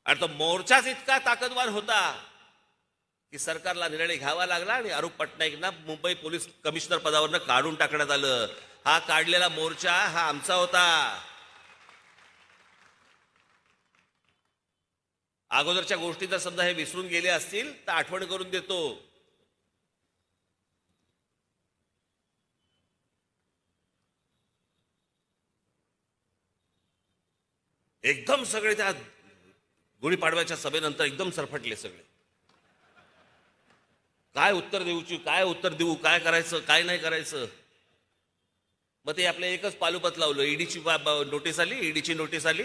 आणि तो मोर्चाच इतका ताकदवार होता की सरकारला निर्णय घ्यावा लागला आणि आरोप पटनाईकना मुंबई पोलीस कमिशनर पदावरनं काढून टाकण्यात आलं. हा काढलेला मोर्चा हा आमचा होता. अगोदरच्या गोष्टी जर समजा हे विसरून गेले असतील तर आठवण करून देतो. एकदम सगळे त्या गुढीपाडव्याच्या सभेनंतर एकदम सरफटले सगळे. काय उत्तर देऊ, काय करायचं, काय नाही करायचं. मग ते आपलं एकच पालुपत लावलं. ईडीची नोटीस आली, ईडीची नोटीस आली.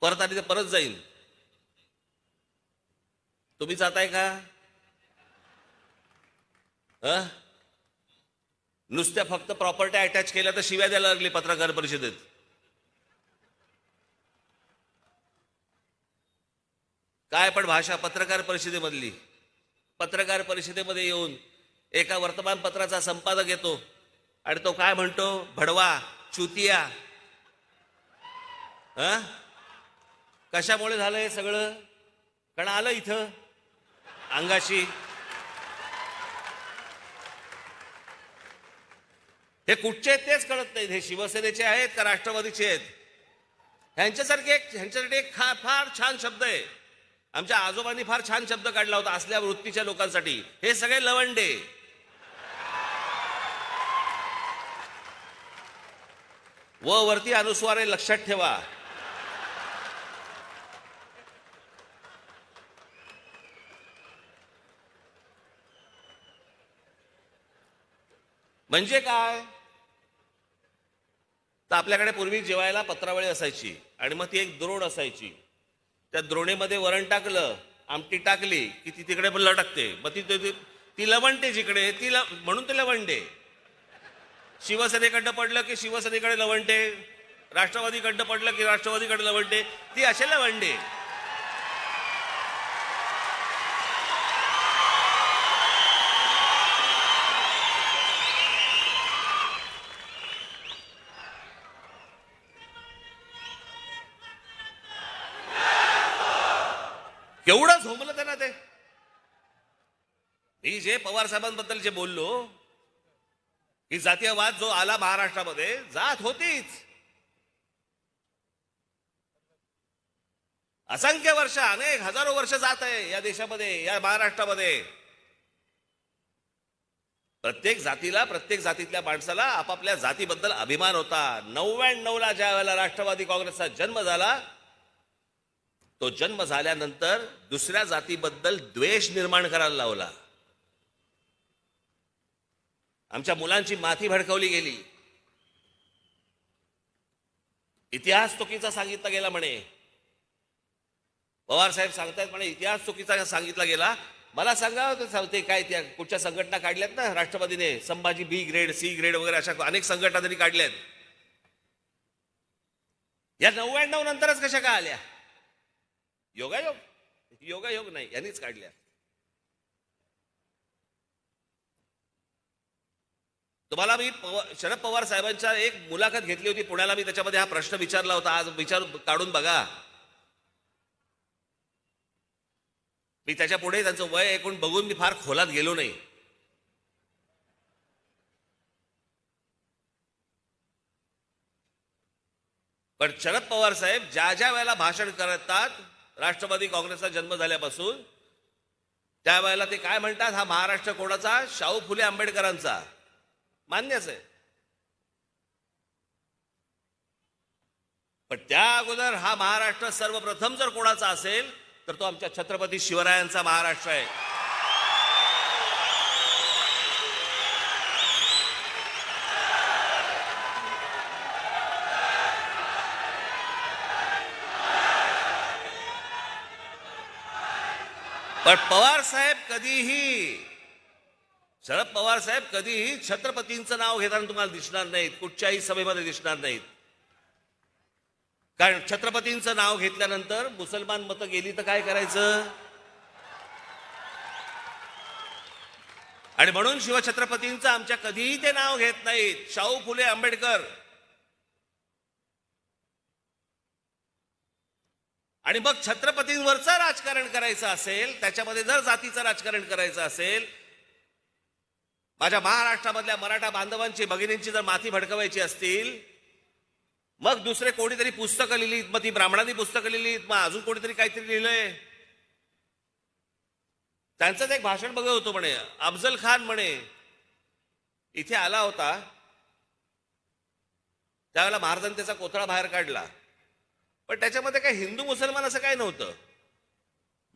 परत आली तर परत जाईल. तुम्ही जाताय का? नुसत्या फक्त प्रॉपर्टी अटॅच केल्या तर शिव्या द्यायला लागली पत्रकार परिषदेत. काय पण भाषा पत्रकार परिषदेमधली. पत्रकार परिषदेमध्ये येऊन एका वर्तमानपत्राचा संपादक येतो आणि तो काय म्हणतो, भडवा, चुतिया. कशामुळे झालं हे सगळं? कारण आलं इथं अंगाशी. हे कुठचे आहेत तेच कळत नाहीत. हे शिवसेनेचे आहेत का राष्ट्रवादीचे आहेत? ह्यांच्यासाठी एक फार छान शब्द आहे. आमच्या आजोबांनी फार छान शब्द काढला होता असल्या वृत्तीच्या लोकांसाठी. हे सगळे लवंडे. वरती अनुस्वार आहे, लक्षात ठेवा. म्हणजे काय तर आपल्याकडे पूर्वी जेवायला पत्रावळी असायची आणि मग ती एक द्रोण असायची. त्या द्रोणीमध्ये वरण टाकलं, आमटी टाकली की ती तिकडे पण लटकते. मग ती लवंडे जिकडे म्हणून ते लवंडे. शिवसेनेकडनं पडलं की शिवसेनेकडे लवंडे, राष्ट्रवादीकडनं पडलं की राष्ट्रवादीकडे लवंडे. ती असे लवंडे. केवढं झोंबलं त्यांना ते. मी जे पवार साहेबांबद्दल जे बोललो की जातीयवाद जो आला महाराष्ट्रामध्ये, जात होतीच. असंख्य वर्ष, अनेक हजारो वर्ष जात आहे या देशामध्ये, या महाराष्ट्रामध्ये. प्रत्येक जातीला, प्रत्येक जातीतल्या माणसाला आपापल्या जातीबद्दल अभिमान होता. 99ला ज्या वेळेला राष्ट्रवादी काँग्रेसचा जन्म झाला, तो जन्म झाल्यानंतर दुसऱ्या जातीबद्दल द्वेष निर्माण करायला लावला. आमच्या मुलांची माथी भडकवली गेली. इतिहास चुकीचा सांगितला गेला म्हणे. पवार साहेब सांगतायत म्हणे इतिहास चुकीचा सांगितला गेला. मला सांगा ते काय त्या कुठच्या संघटना काढल्यात ना राष्ट्रवादीने, संभाजी बी ग्रेड, सी ग्रेड वगैरे अशा अनेक संघटना त्यांनी काढल्यात. या 99 नंतरच कशा का आल्या? योगायोग? योगायोग नाही, यांनीच काढल्या. तुम्हाला मी शरद पवार साहेबांच्या एक मुलाखत घेतली होती पुण्याला. मी त्याच्यामध्ये हा प्रश्न विचारला होता. आज विचार काढून बघा. मी त्याच्या पुढे त्यांचं वय ऐकून बघून मी फार खोलात गेलो नाही. पण शरद पवार साहेब ज्या ज्या वेळेला भाषण करतात राष्ट्रवादी काँग्रेसचा जन्म झाल्यापासून, त्यावेळेला ते काय म्हणतात, हा महाराष्ट्र कोणाचा? शाहू फुले आंबेडकरांचा. मान्यच आहे. पण त्या अगोदर हा महाराष्ट्र सर्वप्रथम जर कोणाचा असेल तर तो आमच्या छत्रपती शिवरायांचा महाराष्ट्र आहे. पण शरद पवार साहेब कधीही छत्रपतींचं नाव घेताना तुम्हाला दिसणार नाहीत, कुठच्याही सभेमध्ये दिसणार नाहीत. कारण छत्रपतींचं नाव घेतल्यानंतर मुसलमान मतं गेली तर काय करायचं? आणि म्हणून शिवछत्रपतींचं आमच्या कधीही ते नाव घेत नाहीत. शाहू फुले आंबेडकर. आणि मग छत्रपतींवरचं राजकारण करायचं असेल, त्याच्यामध्ये जर जातीचं राजकारण करायचं असेल, माझ्या महाराष्ट्रामधल्या मराठा बांधवांची, भगिनींची जर माथी भडकवायची असतील, मग दुसरे कोणीतरी पुस्तकं लिहिलीत, मग ती ब्राह्मणांनी पुस्तकं लिहिलीत, मग अजून कोणीतरी काहीतरी लिहिलंय. त्यांचंच एक भाषण बघत होतो म्हणे. अफजल खान म्हणे इथे आला होता, त्यावेळेला महाराजांनी त्याचा कोथळा बाहेर काढला, पण त्याच्यामध्ये काही हिंदू मुसलमान असं काय नव्हतं.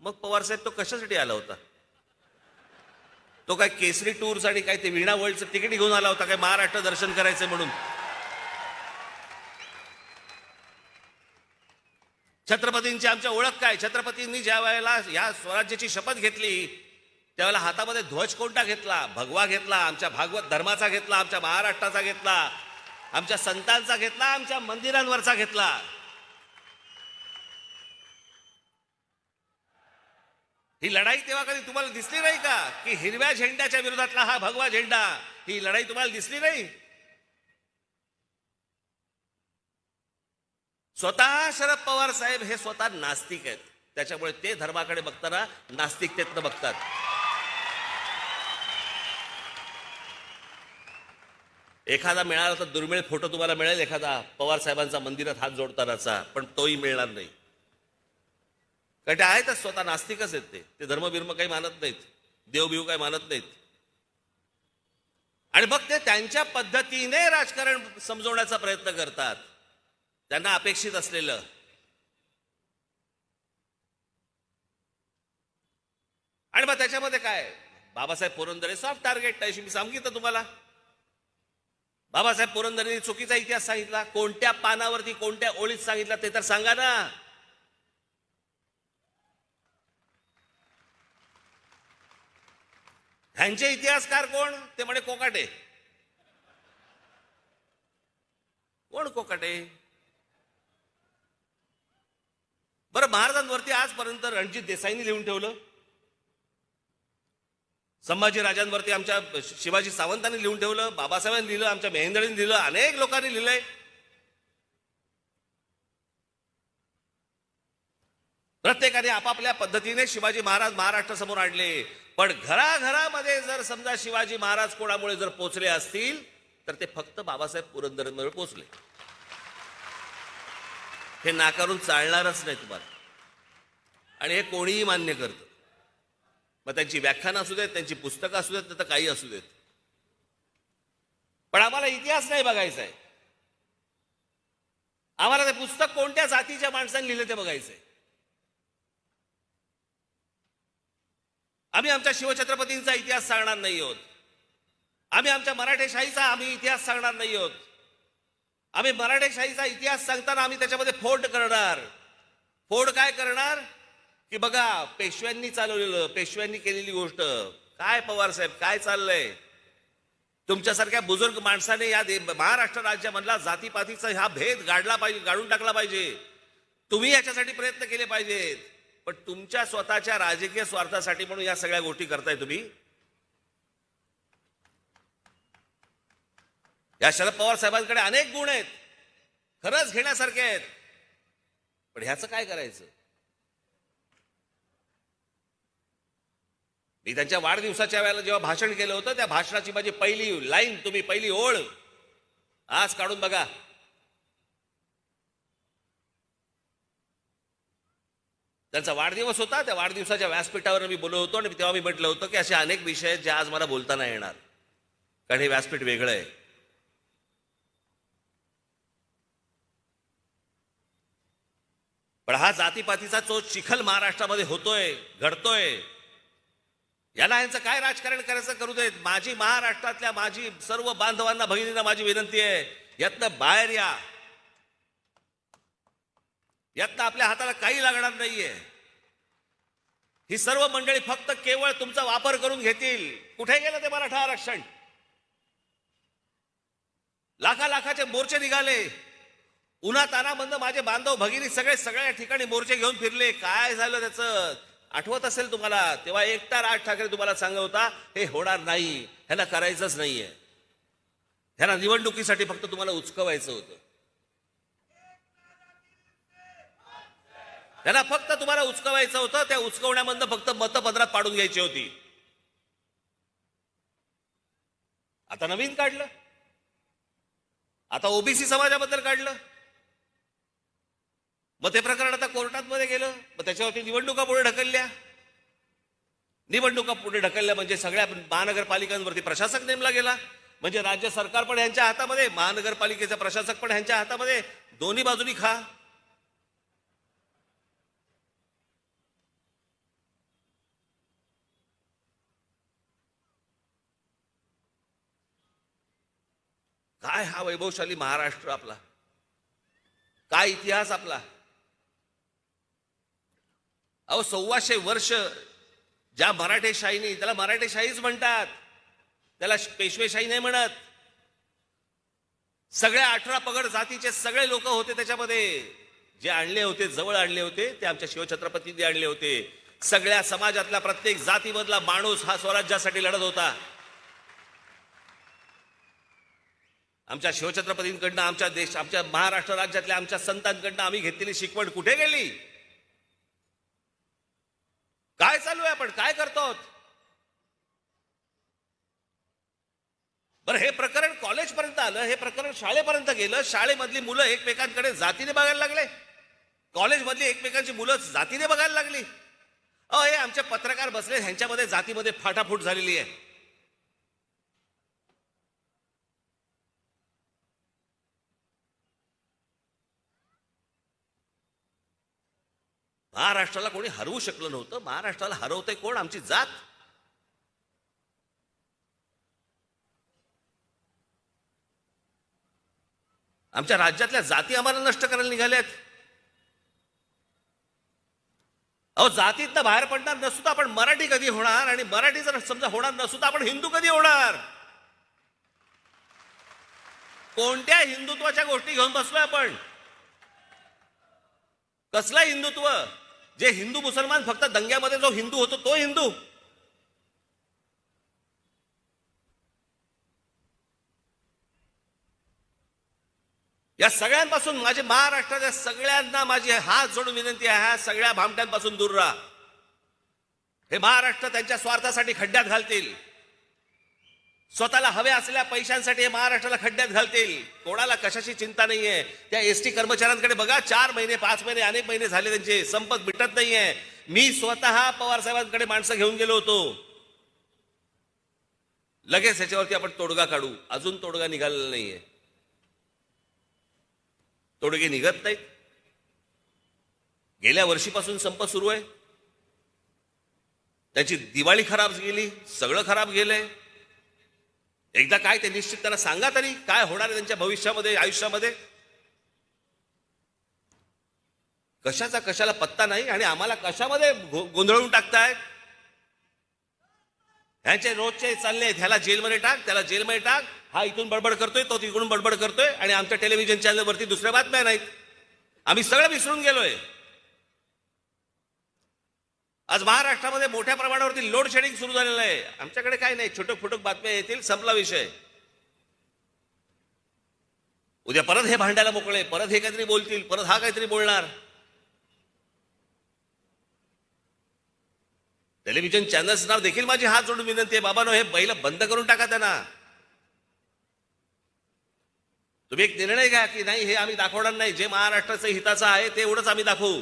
मग पवार साहेब तो कशासाठी आला होता? तो काय केसरी टूर्स आणि काय ते वीणा वर्ल्डचं तिकीट घेऊन आला होता काय महाराष्ट्र दर्शन करायचं म्हणून? छत्रपतींची आमच्या ओळख काय? छत्रपतींनी ज्या वेळेला या स्वराज्याची शपथ घेतली त्यावेळेला हातामध्ये ध्वज कोणता घेतला? भगवा घेतला, आमच्या भागवत धर्माचा घेतला, आमच्या महाराष्ट्राचा घेतला, आमच्या संतांचा घेतला, आमच्या मंदिरांवरचा घेतला. ही लढाई तेव्हा कधी तुम्हाला दिसली नाही का की हिरव्या झेंड्याच्या विरोधातला हा भगवा झेंडा, ही लढाई तुम्हाला दिसली नाही? स्वतः शरद पवार साहेब हे स्वतः नास्तिक आहेत, त्याच्यामुळे ते धर्माकडे बघताना नास्तिकतेतनं बघतात. एखादा मिळाला तर दुर्मिळ फोटो तुम्हाला मिळेल, एखादा पवार साहेबांचा मंदिरात हात जोडतानाचा, पण तोही मिळणार नाही. कारण ते आहेतच स्वतः नास्तिकच आहेत. ते धर्मबिर्म काही मानत नाहीत, देवबिव काही मानत नाहीत. आणि मग ते त्यांच्या पद्धतीने राजकारण समजवण्याचा प्रयत्न करतात, त्यांना अपेक्षित असलेलं. आणि मग त्याच्यामध्ये काय बाबासाहेब पुरंदरे सॉफ्ट टार्गेट, त्याशी मी सांगितलं तुम्हाला. बाबासाहेब पुरंदरेंनी चुकीचा इतिहास सांगितला. कोणत्या पानावरती कोणत्या ओळीत सांगितला ते तर सांगा ना. ह्यांचे इतिहासकार कोण? ते म्हणे कोकाटे. कोण कोकाटे? बरं, महाराजांवरती आजपर्यंत रणजित देसाईंनी लिहून ठेवलं, संभाजी राजांवरती आमच्या शिवाजी सावंतांनी लिहून ठेवलं, बाबासाहेबांनी लिहिलं, आमच्या मेहेंदळींनी लिहिलं, अनेक लोकांनी लिहिलंय. प्रत्येकाने आपापल्या पद्धतीने शिवाजी महाराज महाराष्ट्रासमोर आणले. पण घराघरामध्ये जर समजा शिवाजी महाराज कोणामुळे जर पोचले असतील तर ते फक्त बाबासाहेब पुरंदरेंमुळे पोचले. हे नाकारून चालणारच नाही तुम्हाला. आणि हे कोणीही मान्य करतं. मग त्यांची व्याख्यानं असू देत, त्यांची पुस्तकं असू देत, तर काही असू देत. पण आम्हाला इतिहास नाही बघायचा आहे. आम्हाला ते पुस्तक कोणत्या जातीच्या माणसांनी लिहिलं ते बघायचंय. आम्ही आमच्या शिवछत्रपतींचा इतिहास सांगणार नाही आहोत. आम्ही आमच्या मराठेशाहीचा इतिहास सांगणार नाही आहोत. आम्ही मराठेशाहीचा इतिहास सांगताना आम्ही त्याच्यामध्ये फोड करणार. फोड काय करणार की बघा पेशव्यांनी चालवलेलं, पेशव्यांनी केलेली गोष्ट काय, पवार साहेब काय चाललंय. तुमच्यासारख्या बुजुर्ग माणसाने या महाराष्ट्र राज्यामधला जातीपातीचा हा भेद गाडला पाहिजे, गाडून टाकला पाहिजे. तुम्ही याच्यासाठी प्रयत्न केले पाहिजेत. पण तुमच्या स्वतःच्या राजकीय स्वार्थासाठी म्हणून या सगळ्या गोष्टी करताय तुम्ही. या शरद पवार साहेबांकडे अनेक गुण आहेत, खरंच घेण्यासारखे आहेत. पण ह्याचं काय करायचं? मी त्यांच्या वाढदिवसाच्या वेळेला जेव्हा भाषण केलं होतं त्या भाषणाची माझी पहिली लाईन, तुम्ही पहिली ओळ आज काढून बघा. त्यांचा वाढदिवस होता. त्या वाढदिवसाच्या व्यासपीठावर मी बोललो होतो आणि तेव्हा मी म्हटलं होतं की असे अनेक विषय आहेत जे आज मला बोलता नाही येणार, कारण हे व्यासपीठ वेगळं आहे. पण हा जातीपातीचा जो चिखल महाराष्ट्रामध्ये होतोय, घडतोय, याला यांचं काय राजकारण करायचं करू देत. माझी महाराष्ट्रातल्या माझी सर्व बांधवांना, भगिनींना माझी विनंती आहे, यातनं बाहेर या. यातनं आपल्या हाताला काही लागणार नाहीये. ही सर्व मंडळी फक्त केवळ तुमचा वापर करून घेतील. कुठे गेलं ते मराठा आरक्षण? लाखाचे मोर्चे निघाले. उन्हातानामधनं माझे बांधव भगिनी सगळ्या ठिकाणी मोर्चे घेऊन फिरले. काय झालं त्याचं आठवत असेल तुम्हाला. तेव्हा एकटा राज ठाकरे तुम्हाला सांगत होता हे होणार नाही, ह्याला करायचंच नाहीये, ह्याला निवडणुकीसाठी फक्त तुम्हाला उचकवायचं होतं. त्यांना फक्त तुम्हाला उचकवायचं होतं. त्या उचकवण्यामधनं फक्त मतपत्रात पाडून घ्यायची होती. आता नवीन काढलं, आता ओबीसी समाजाबद्दल काढलं. मग ते प्रकरण आता कोर्टात मध्ये गेलं. मग त्याच्यावरती निवडणुका पुढे ढकलल्या. निवडणुका पुढे ढकलल्या म्हणजे सगळ्या महानगरपालिकांवरती प्रशासक नेमला गेला. म्हणजे राज्य सरकार पण ह्यांच्या हातामध्ये, महानगरपालिकेचा प्रशासक पण ह्यांच्या हातामध्ये. दोन्ही बाजूनी खा. काय हा वैभवशाली महाराष्ट्र आपला, काय इतिहास आपला. अहो 125 वर्ष ज्या मराठेशाहीने, त्याला मराठेशाहीच म्हणतात, त्याला पेशवेशाही नाही म्हणत. सगळ्या 18 पगड जातीचे सगळे लोक होते त्याच्यामध्ये. जे आणले होते, जवळ आणले होते, ते आमच्या शिवछत्रपतींनी आणले होते. सगळ्या समाजातला प्रत्येक जातीमधला माणूस हा स्वराज्यासाठी लढत होता. आमच्या शिवछत्रपतींकडनं, आमच्या महाराष्ट्र राज्यातल्या आमच्या संतांकडनं आम्ही घेतलेली शिकवण कुठे गेली? काय चालू आहे? आपण काय करतो? बरं, हे प्रकरण कॉलेजपर्यंत आलं, हे प्रकरण शाळेपर्यंत गेलं. शाळेमधली मुलं एकमेकांकडे जातीने बघायला लागले. कॉलेजमधली एकमेकांची मुलं जातीने बघायला लागली. हे आमचे पत्रकार बसले, ह्यांच्यामध्ये जातीमध्ये फाटाफूट झालेली आहे. महाराष्ट्राला कोणी हरवू शकलं नव्हतं. महाराष्ट्राला हरवतंय कोण? आमची जात. आमच्या राज्यातल्या जाती आम्हाला नष्ट करायला निघाल्यात. अहो, जातीतनं बाहेर पडणार नसू तर आपण मराठी कधी होणार, आणि मराठी जर समजा होणार नसू तर आपण हिंदू कधी होणार? कोणत्या हिंदुत्वाच्या गोष्टी घेऊन बसलोय आपण? कसला हिंदुत्व? जे हिंदू मुसलमान फक्त दंग्यामध्ये जो हिंदू होतो तो हिंदू? या सगळ्यांपासून माझे महाराष्ट्राच्या सगळ्यांना माझी हात जोडून विनंती आहे, ह्या सगळ्या भामट्यांपासून दूर राहा. हे महाराष्ट्र त्यांच्या स्वार्थासाठी खड्ड्यात घालतील. स्वतःला हवे असलेल्या पैशांसाठी हे महाराष्ट्राला खड्ड्यात घालतील. कोणाला कशाची चिंता नाहीये. त्या एसटी कर्मचाऱ्यांकडे बघा, 4 महिने 5 महिने अनेक महिने झाले त्यांचे संपत मिटत नाहीये. मी स्वतः पवार साहेबांकडे माणसं घेऊन गेलो होतो. लगेच ह्याच्यावरती आपण तोडगा काढू. अजून तोडगा निघालेला नाहीये. तोडगे निघत नाहीत. गेल्या वर्षीपासून संप सुरू आहे. त्याची दिवाळी खराब गेली, सगळं खराब गेलंय. एकदा काय ते निश्चित त्यांना सांगा तरी, काय होणार आहे त्यांच्या भविष्यामध्ये, आयुष्यामध्ये. कशाचा कशाला पत्ता नाही, आणि आम्हाला कशामध्ये गोंधळून टाकतायत. ह्यांचे रोजचे चालले, ह्याला जेलमध्ये टाक, त्याला जेलमध्ये टाक, हा इथून बडबड करतोय, तो तिकडून बडबड करतोय, आणि आमच्या टेलिव्हिजन चॅनलवरती दुसऱ्या बातम्या नाहीत. आम्ही सगळं विसरून गेलोय. आज महाराष्ट्रामध्ये मोठ्या प्रमाणावरती लोड शेडिंग सुरू झालेलं आहे. आमच्याकडे काय नाही, छोटक फुटक बातम्या येतील, संपला विषय. उद्या परत हे भांडायला मोकळे, परत हे काहीतरी बोलतील, परत हा काहीतरी बोलणार. टेलिव्हिजन चॅनल्सना देखील माझी हात जोडून विनंती आहे, बाबांनो, हे बैल बंद करून टाका त्यांना. तुम्ही एक निर्णय घ्या की नाही, हे आम्ही दाखवणार नाही. जे महाराष्ट्राचं हिताचं आहे ते एवढंच आम्ही दाखवू.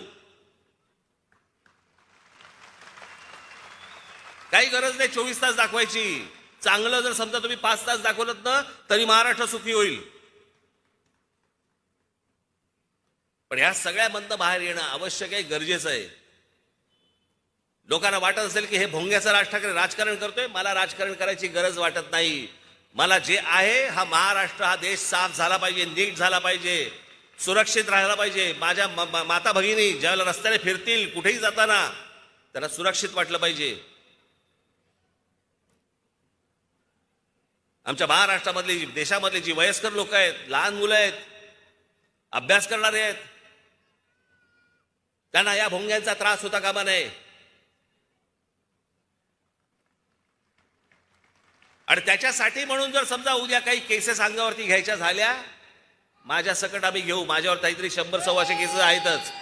काही गरज नाही 24 तास दाखवायची. चांगलं जर समजा तुम्ही 5 तास दाखवलं ना तरी महाराष्ट्र सुखी होईल. पण ह्या सगळ्यामधनं बाहेर येणं आवश्यक आहे, गरजेचं आहे. लोकांना वाटत असेल की हे भोंग्याचं राज ठाकरे राजकारण करतोय. मला राजकारण करायची गरज वाटत नाही. मला जे आहे, हा महाराष्ट्र, हा देश साफ झाला पाहिजे, नीट झाला पाहिजे, सुरक्षित राहायला पाहिजे. माझ्या माता भगिनी ज्यावेळेला रस्त्याने फिरतील, कुठेही जाताना, त्यांना सुरक्षित वाटलं पाहिजे. आमच्या महाराष्ट्रामधली, देशामधली जी वयस्कर लोक आहेत, लहान मुलं आहेत, अभ्यास करणारे आहेत, त्यांना या भोंग्यांचा त्रास होता कामा नये. आणि त्याच्यासाठी म्हणून जर समजा उद्या काही केसेस अंगावरती घ्यायच्या झाल्या, माझ्या सकट आम्ही घेऊ. माझ्यावर काहीतरी 100-125 केसेस आहेतच.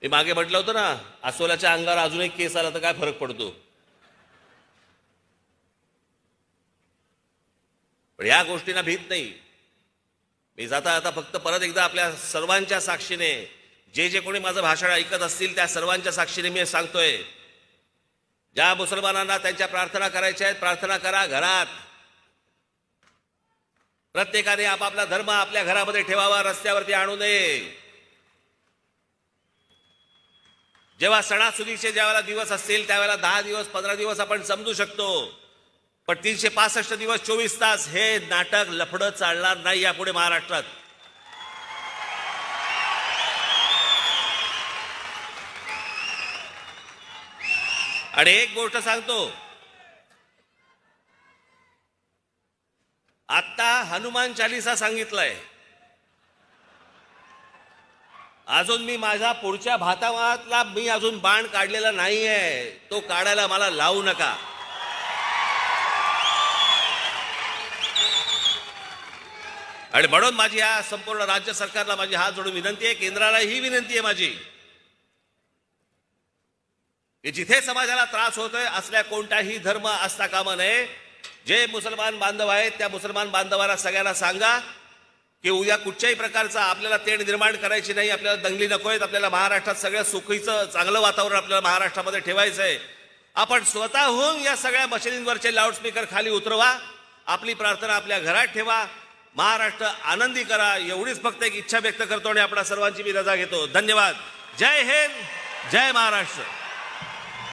मी मागे म्हटलं होतं ना, अस्वलाच्या अंगावर अजून एक केस आला तर काय फरक पडतो. पण या गोष्टींना भीत नाही. मी जाता आता फक्त परत एकदा आपल्या सर्वांच्या साक्षीने, जे कोणी माझं भाषण ऐकत असतील त्या सर्वांच्या साक्षीने मी सांगतोय, ज्या मुसलमानांना त्यांच्या प्रार्थना करायच्या आहेत, प्रार्थना करा घरात. प्रत्येकाने आपापला धर्म आपल्या घरामध्ये ठेवावा, रस्त्यावरती आणू नये. जेव्हा सणासुदीचे ज्यावेळेला दिवस असतील त्यावेळेला 10 दिवस 15 दिवस आपण समजू शकतो. पण 365 दिवस 24 तास हे नाटक लफडं चालणार नाही यापुढे महाराष्ट्रात. आणि एक गोष्ट सांगतो, आता हनुमान चालीसा सांगितलंय. अजून मी माझ्या पुढच्या भातावातला मी अजून बाण काढलेला नाहीये. तो काढायला मला लावू नका. आणि म्हणून माझी या संपूर्ण राज्य सरकारला माझी हात जोडून विनंती आहे, केंद्राला ही विनंती आहे माझी, की जिथे समाजाला त्रास होतोय असल्या कोणताही धर्म असता कामा नये. जे मुसलमान बांधव आहेत त्या मुसलमान बांधवांना सगळ्यांना सांगा की उद्या कुठच्याही प्रकारचा आपल्याला तेढ निर्माण करायची नाही. आपल्याला दंगली नको आहेत. आपल्याला महाराष्ट्रात सगळ्या सुखीचं चांगलं वातावरण आपल्याला महाराष्ट्रामध्ये ठेवायचं आहे. आपण स्वतःहून या सगळ्या मशिनींवरचे लाऊडस्पीकर खाली उतरवा. आपली प्रार्थना आपल्या घरात ठेवा. महाराष्ट्र आनंदी करा. एवढीच फक्त एक इच्छा व्यक्त करतो आणि आपल्या सर्वांची मी रजा घेतो. धन्यवाद. जय हिंद, जय महाराष्ट्र.